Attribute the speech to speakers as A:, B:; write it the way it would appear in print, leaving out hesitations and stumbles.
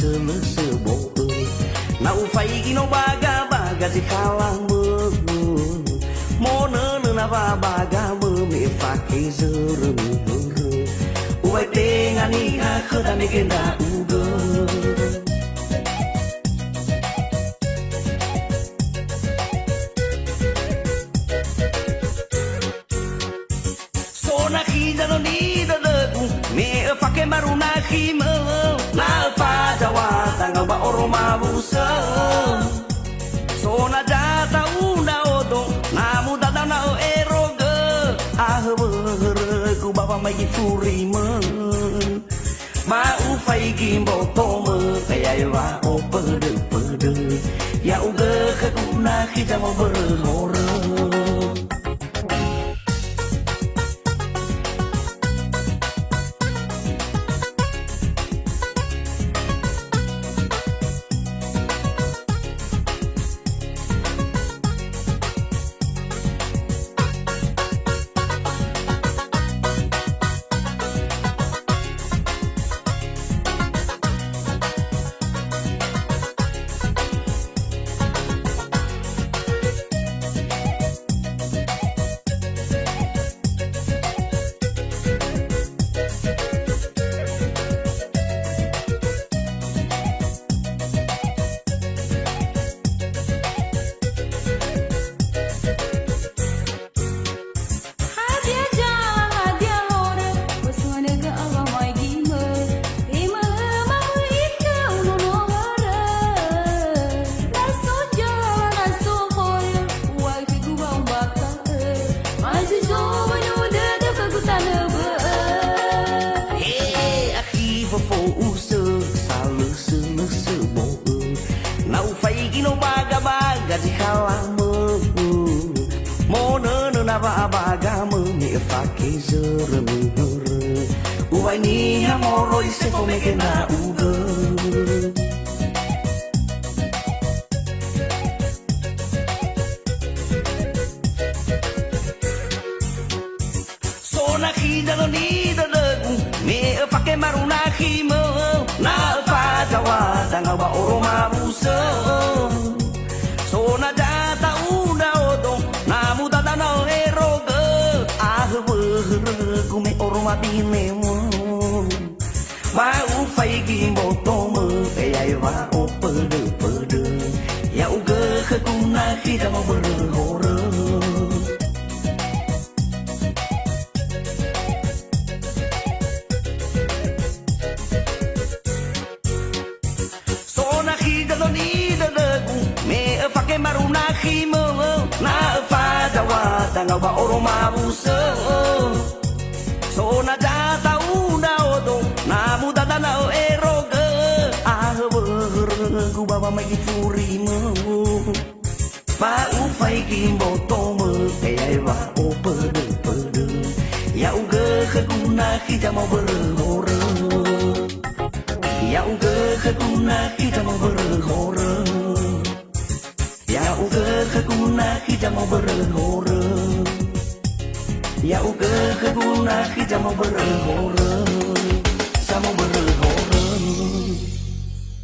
A: lese bo na u fai gi no baga baga si kala mu mo ne na baga mu me fa ke zuru u ai te ngani ha khada me ke na u go na hida no ni da me fa ke maruna khima na fa jawa tanga ba oroma busa so na jata una odo na muda da na eroga ah ku baba mai furi ma u fai gimbo toma kai ai wa o perdu ya u ge khuna khi jamo ber hora di kalamu mo ne na ba bagamu me fa ke zuru uai ni amoro i se fo me ke na ugo so na hida no ni da me fa ke maruna khimo na fa jawa tanga ba oroma busa so na jata una odo na muda da na eroga ah ku me oroma dinemo ma u fai gi moto mo e ai va o perdu ya u ge khuna khi da mo ber hora so na hida no ni me fa ke maruna khimo na fa jawa tanga ba oroma busa so na jata una odo na muda da na eroga ah ku baba mai furi ma u fai ki moto mo e ai va o perdu ya u ge khuna khi jamo ber hora ya u ge khuna khi jamo ber hora ya u ge khuna khi jamo ber hora ya u ge khuna khi jamo ber hora